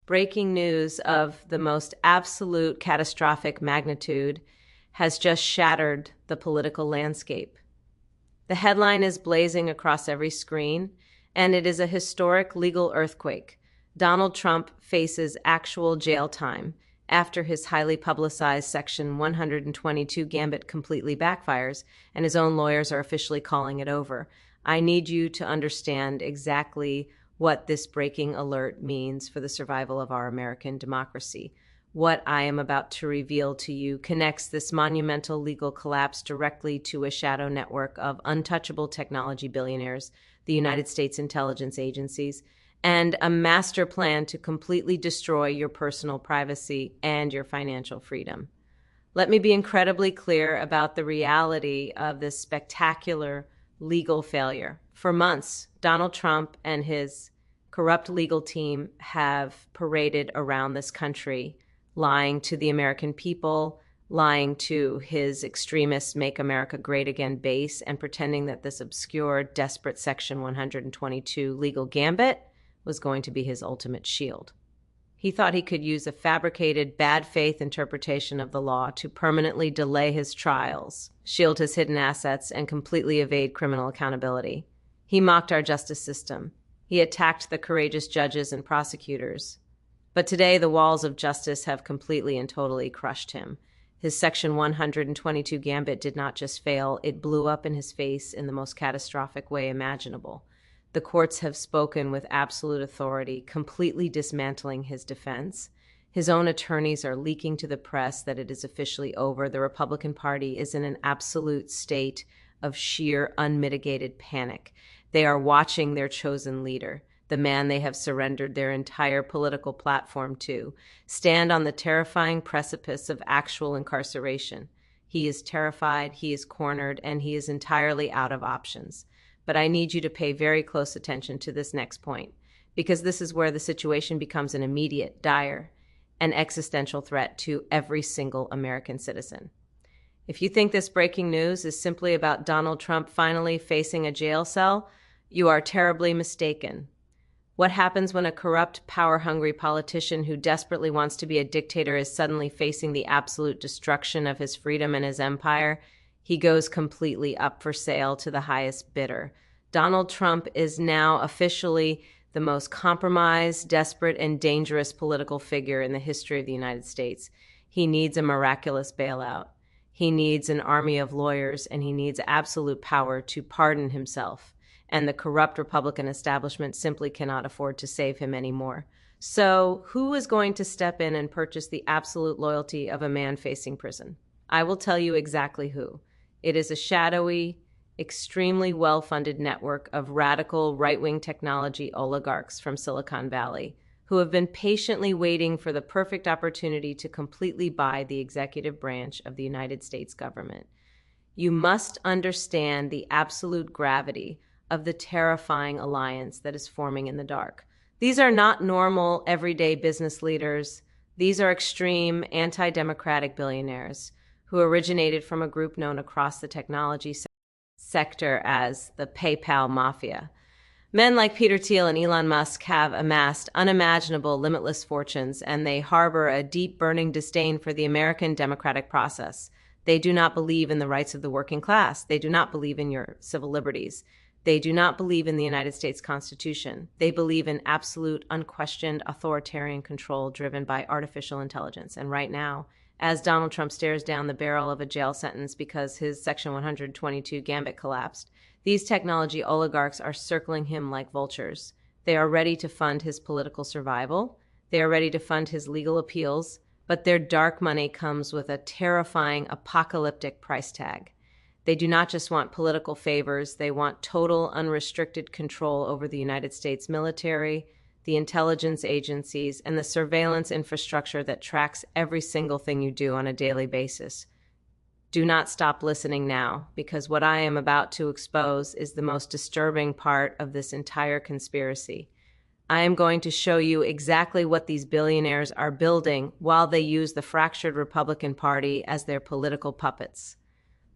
Breaking news of the most absolute catastrophic magnitude has just shattered the political landscape. The headline is blazing across every screen, and it is a historic legal earthquake. Donald Trump faces actual jail time after his highly publicized Section 122 Gambit completely backfires, and his own lawyers are officially calling it over. I need you to understand exactly what this breaking alert means for the survival of our American democracy. What I am about to reveal to you connects this monumental legal collapse directly to a shadow network of untouchable technology billionaires, the United States intelligence agencies, and a master plan to completely destroy your personal privacy and your financial freedom. Let me be incredibly clear about the reality of this spectacular legal failure. For months, Donald Trump and his corrupt legal team have paraded around this country, lying to the American people, lying to his extremist Make America Great Again base, and pretending that this obscure, desperate Section 122 legal gambit was going to be his ultimate shield. He thought he could use a fabricated, bad faith interpretation of the law to permanently delay his trials, shield his hidden assets, and completely evade criminal accountability. He mocked our justice system. He attacked the courageous judges and prosecutors. But today, the walls of justice have completely and totally crushed him. His Section 122 gambit did not just fail, it blew up in his face in the most catastrophic way imaginable. The courts have spoken with absolute authority, completely dismantling his defense. His own attorneys are leaking to the press that it is officially over. The Republican Party is in an absolute state of sheer, unmitigated panic. They are watching their chosen leader, the man they have surrendered their entire political platform to, stand on the terrifying precipice of actual incarceration. He is terrified, he is cornered, and he is entirely out of options. But I need you to pay very close attention to this next point, because this is where the situation becomes an immediate, dire, and existential threat to every single American citizen. If you think this breaking news is simply about Donald Trump finally facing a jail cell, you are terribly mistaken. What happens when a corrupt, power-hungry politician who desperately wants to be a dictator is suddenly facing the absolute destruction of his freedom and his empire? He goes completely up for sale to the highest bidder. Donald Trump is now officially the most compromised, desperate, and dangerous political figure in the history of the United States. He needs a miraculous bailout. He needs an army of lawyers, and he needs absolute power to pardon himself. And the corrupt Republican establishment simply cannot afford to save him anymore. So, who is going to step in and purchase the absolute loyalty of a man facing prison? I will tell you exactly who. It is a shadowy, extremely well-funded network of radical right-wing technology oligarchs from Silicon Valley who have been patiently waiting for the perfect opportunity to completely buy the executive branch of the United States government. You must understand the absolute gravity of the terrifying alliance that is forming in the dark. These are not normal, everyday business leaders. These are extreme, anti-democratic billionaires who originated from a group known across the technology sector as the PayPal Mafia. Men like Peter Thiel and Elon Musk have amassed unimaginable, limitless fortunes, and they harbor a deep, burning disdain for the American democratic process. They do not believe in the rights of the working class. They do not believe in your civil liberties. They do not believe in the United States Constitution. They believe in absolute, unquestioned, authoritarian control driven by artificial intelligence. And right now, as Donald Trump stares down the barrel of a jail sentence because his Section 122 gambit collapsed, these technology oligarchs are circling him like vultures. They are ready to fund his political survival. They are ready to fund his legal appeals, but their dark money comes with a terrifying, apocalyptic price tag. They do not just want political favors, they want total, unrestricted control over the United States military, the intelligence agencies, and the surveillance infrastructure that tracks every single thing you do on a daily basis. Do not stop listening now, because what I am about to expose is the most disturbing part of this entire conspiracy. I am going to show you exactly what these billionaires are building while they use the fractured Republican Party as their political puppets.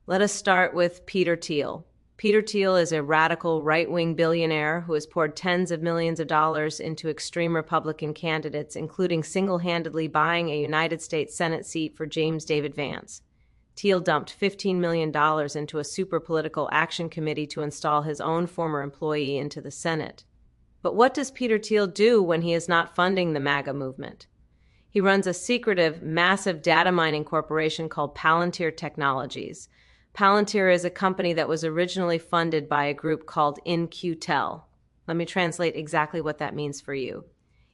Let us start with Peter Thiel. Peter Thiel is a radical right-wing billionaire who has poured tens of millions of dollars into extreme Republican candidates, including single-handedly buying a United States Senate seat for James David Vance. Thiel dumped $15 million into a super political action committee to install his own former employee into the Senate. But what does Peter Thiel do when he is not funding the MAGA movement? He runs a secretive, massive data mining corporation called Palantir Technologies. Palantir is a company that was originally funded by a group called In-Q-Tel. Let me translate exactly what that means for you.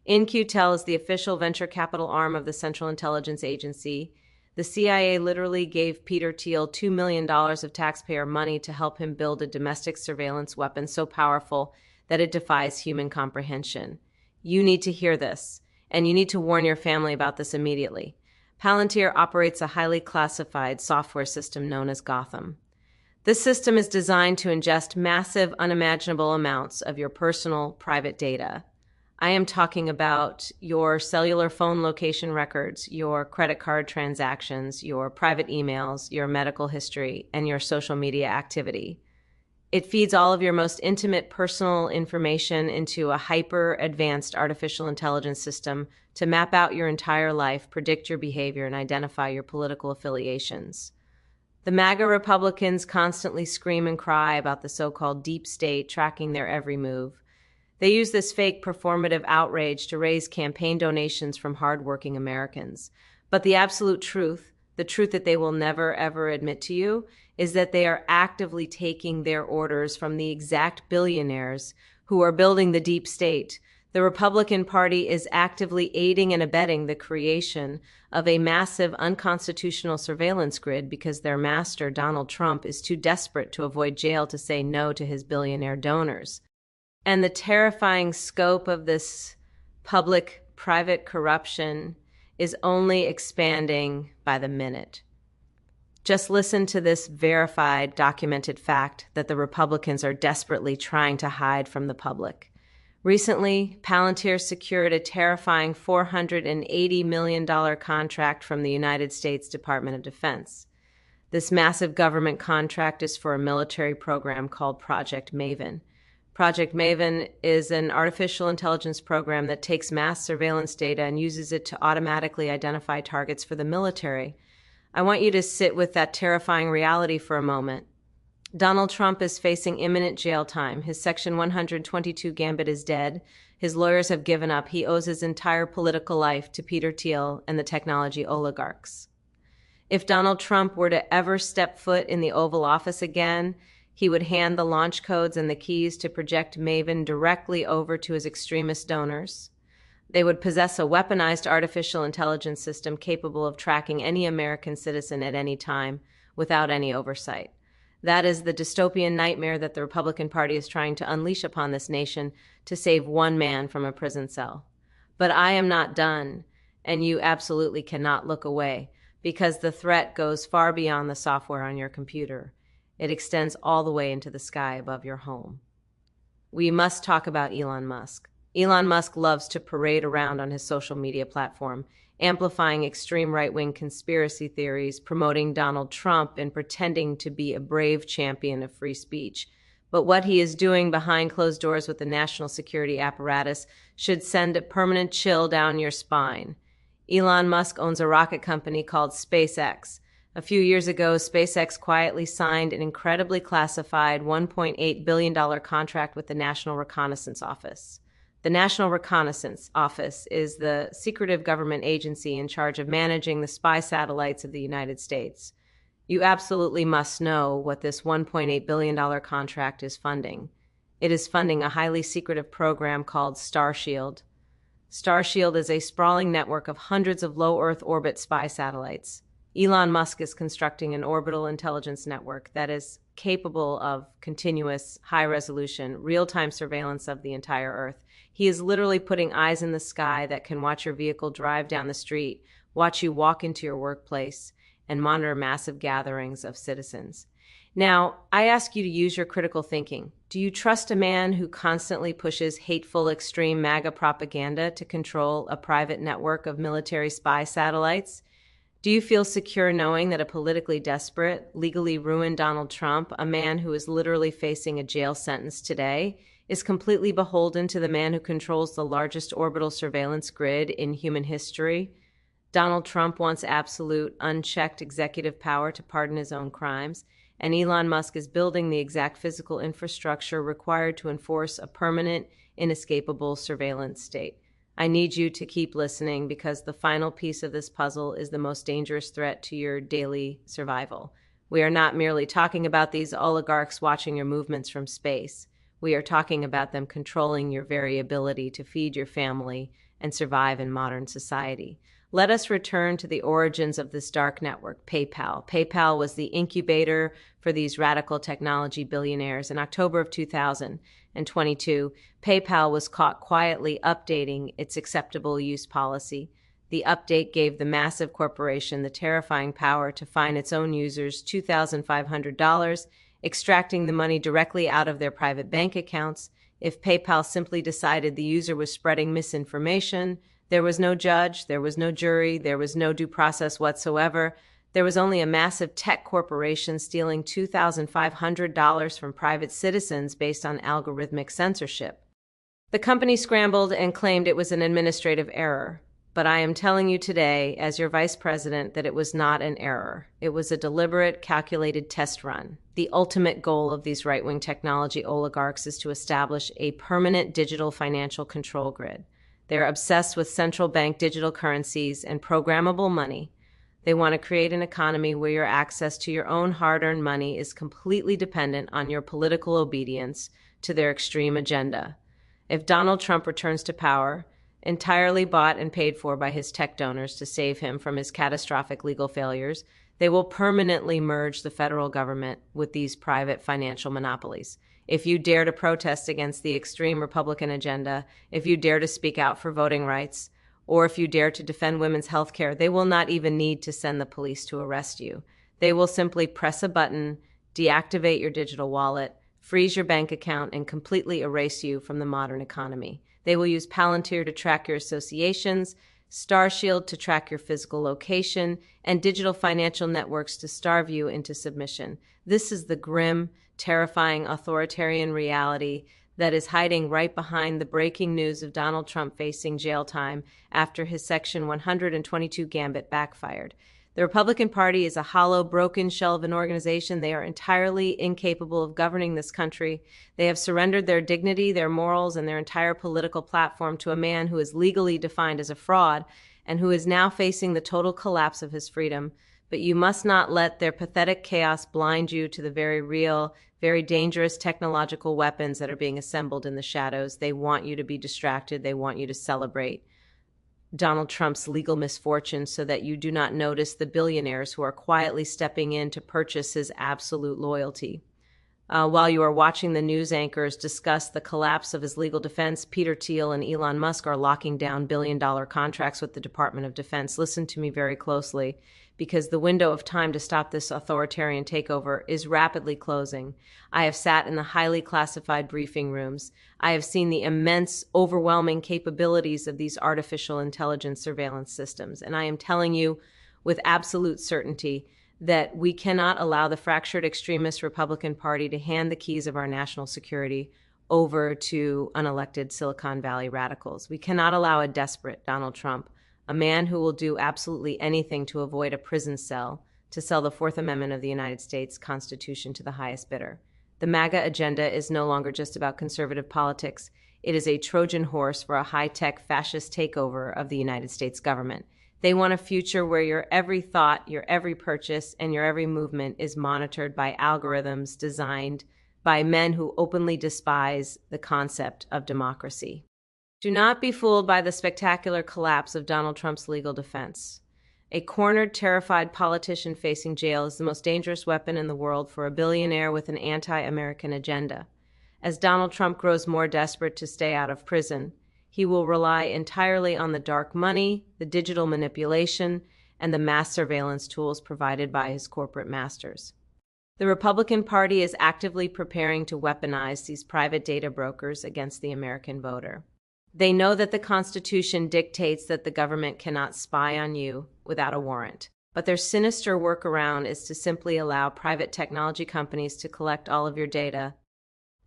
In-Q-Tel is the official venture capital arm of the Central Intelligence Agency. The CIA literally gave Peter Thiel $2 million of taxpayer money to help him build a domestic surveillance weapon so powerful that it defies human comprehension. You need to hear this, and you need to warn your family about this immediately. Palantir operates a highly classified software system known as Gotham. This system is designed to ingest massive, unimaginable amounts of your personal, private data. I am talking about your cellular phone location records, your credit card transactions, your private emails, your medical history, and your social media activity. It feeds all of your most intimate personal information into a hyper-advanced artificial intelligence system to map out your entire life, predict your behavior, and identify your political affiliations. The MAGA Republicans constantly scream and cry about the so-called deep state tracking their every move. They use this fake performative outrage to raise campaign donations from hardworking Americans. But the absolute truth, the truth that they will never, ever admit to you, is that they are actively taking their orders from the exact billionaires who are building the deep state. The Republican Party is actively aiding and abetting the creation of a massive unconstitutional surveillance grid because their master, Donald Trump, is too desperate to avoid jail to say no to his billionaire donors. And the terrifying scope of this public-private corruption is only expanding by the minute. Just listen to this verified, documented fact that the Republicans are desperately trying to hide from the public. Recently, Palantir secured a terrifying $480 million contract from the United States Department of Defense. This massive government contract is for a military program called Project Maven. Project Maven is an artificial intelligence program that takes mass surveillance data and uses it to automatically identify targets for the military. I want you to sit with that terrifying reality for a moment. Donald Trump is facing imminent jail time. His Section 122 Gambit is dead. His lawyers have given up. He owes his entire political life to Peter Thiel and the technology oligarchs. If Donald Trump were to ever step foot in the Oval Office again, he would hand the launch codes and the keys to Project Maven directly over to his extremist donors. They would possess a weaponized artificial intelligence system capable of tracking any American citizen at any time without any oversight. That is the dystopian nightmare that the Republican Party is trying to unleash upon this nation to save one man from a prison cell. But I am not done, and you absolutely cannot look away, because the threat goes far beyond the software on your computer. It extends all the way into the sky above your home. We must talk about Elon Musk. Elon Musk loves to parade around on his social media platform, amplifying extreme right-wing conspiracy theories, promoting Donald Trump, and pretending to be a brave champion of free speech. But what he is doing behind closed doors with the national security apparatus should send a permanent chill down your spine. Elon Musk owns a rocket company called SpaceX. A few years ago, SpaceX quietly signed an incredibly classified $1.8 billion contract with the National Reconnaissance Office. The National Reconnaissance Office is the secretive government agency in charge of managing the spy satellites of the United States. You absolutely must know what this $1.8 billion contract is funding. It is funding a highly secretive program called Starshield. Starshield is a sprawling network of hundreds of low Earth orbit spy satellites. Elon Musk is constructing an orbital intelligence network that is capable of continuous, high-resolution, real-time surveillance of the entire Earth. He is literally putting eyes in the sky that can watch your vehicle drive down the street, watch you walk into your workplace, and monitor massive gatherings of citizens. Now, I ask you to use your critical thinking. Do you trust a man who constantly pushes hateful, extreme MAGA propaganda to control a private network of military spy satellites? Do you feel secure knowing that a politically desperate, legally ruined Donald Trump, a man who is literally facing a jail sentence today, is completely beholden to the man who controls the largest orbital surveillance grid in human history? Donald Trump wants absolute, unchecked executive power to pardon his own crimes, and Elon Musk is building the exact physical infrastructure required to enforce a permanent, inescapable surveillance state. I need you to keep listening because the final piece of this puzzle is the most dangerous threat to your daily survival. We are not merely talking about these oligarchs watching your movements from space. We are talking about them controlling your very ability to feed your family and survive in modern society. Let us return to the origins of this dark network, PayPal. PayPal was the incubator for these radical technology billionaires. In October of 2022, PayPal was caught quietly updating its acceptable use policy. The update gave the massive corporation the terrifying power to fine its own users $2,500, extracting the money directly out of their private bank accounts. If PayPal simply decided the user was spreading misinformation, there was no judge, there was no jury, there was no due process whatsoever. There was only a massive tech corporation stealing $2,500 from private citizens based on algorithmic censorship. The company scrambled and claimed it was an administrative error. But I am telling you today, as your vice president, that it was not an error. It was a deliberate, calculated test run. The ultimate goal of these right-wing technology oligarchs is to establish a permanent digital financial control grid. They're obsessed with central bank digital currencies and programmable money. They want to create an economy where your access to your own hard-earned money is completely dependent on your political obedience to their extreme agenda. If Donald Trump returns to power, entirely bought and paid for by his tech donors to save him from his catastrophic legal failures, they will permanently merge the federal government with these private financial monopolies. If you dare to protest against the extreme Republican agenda, if you dare to speak out for voting rights, or if you dare to defend women's health care, they will not even need to send the police to arrest you. They will simply press a button, deactivate your digital wallet, freeze your bank account, and completely erase you from the modern economy. They will use Palantir to track your associations, Starshield to track your physical location, and digital financial networks to starve you into submission. This is the grim, terrifying authoritarian reality that is hiding right behind the breaking news of Donald Trump facing jail time after his Section 122 Gambit backfired. The Republican Party is a hollow, broken shell of an organization. They are entirely incapable of governing this country. They have surrendered their dignity, their morals, and their entire political platform to a man who is legally defined as a fraud and who is now facing the total collapse of his freedom. But you must not let their pathetic chaos blind you to the very real, very dangerous technological weapons that are being assembled in the shadows. They want you to be distracted. They want you to celebrate Donald Trump's legal misfortune so that you do not notice the billionaires who are quietly stepping in to purchase his absolute loyalty. While you are watching the news anchors discuss the collapse of his legal defense, Peter Thiel and Elon Musk are locking down billion-dollar contracts with the Department of Defense. Listen to me very closely, because the window of time to stop this authoritarian takeover is rapidly closing. I have sat in the highly classified briefing rooms. I have seen the immense, overwhelming capabilities of these artificial intelligence surveillance systems, and I am telling you with absolute certainty that we cannot allow the fractured extremist Republican Party to hand the keys of our national security over to unelected Silicon Valley radicals. We cannot allow a desperate Donald Trump, a man who will do absolutely anything to avoid a prison cell, to sell the Fourth Amendment of the United States Constitution to the highest bidder. The MAGA agenda is no longer just about conservative politics. It is a Trojan horse for a high-tech fascist takeover of the United States government. They want a future where your every thought, your every purchase, and your every movement is monitored by algorithms designed by men who openly despise the concept of democracy. Do not be fooled by the spectacular collapse of Donald Trump's legal defense. A cornered, terrified politician facing jail is the most dangerous weapon in the world for a billionaire with an anti-American agenda. As Donald Trump grows more desperate to stay out of prison, he will rely entirely on the dark money, the digital manipulation, and the mass surveillance tools provided by his corporate masters. The Republican Party is actively preparing to weaponize these private data brokers against the American voter. They know that the Constitution dictates that the government cannot spy on you without a warrant. But their sinister workaround is to simply allow private technology companies to collect all of your data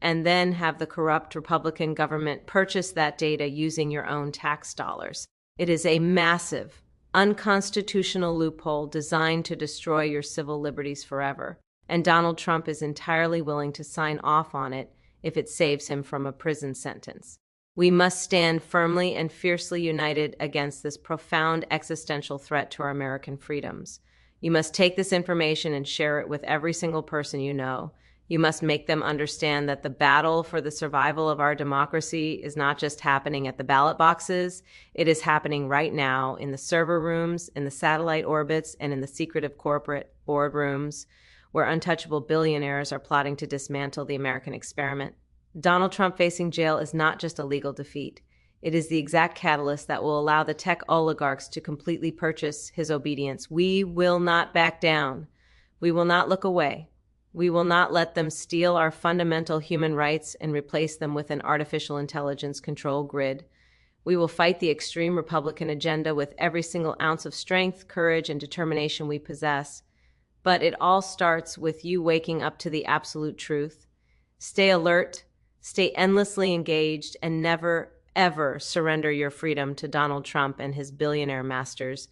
and then have the corrupt Republican government purchase that data using your own tax dollars. It is a massive, unconstitutional loophole designed to destroy your civil liberties forever, and Donald Trump is entirely willing to sign off on it if it saves him from a prison sentence. We must stand firmly and fiercely united against this profound existential threat to our American freedoms. You must take this information and share it with every single person you know. You must make them understand that the battle for the survival of our democracy is not just happening at the ballot boxes, it is happening right now in the server rooms, in the satellite orbits, and in the secretive corporate boardrooms where untouchable billionaires are plotting to dismantle the American experiment. Donald Trump facing jail is not just a legal defeat. It is the exact catalyst that will allow the tech oligarchs to completely purchase his obedience. We will not back down. We will not look away. We will not let them steal our fundamental human rights and replace them with an artificial intelligence control grid. We will fight the extreme Republican agenda with every single ounce of strength, courage, and determination we possess. But it all starts with you waking up to the absolute truth. Stay alert, stay endlessly engaged, and never, ever surrender your freedom to Donald Trump and his billionaire masters.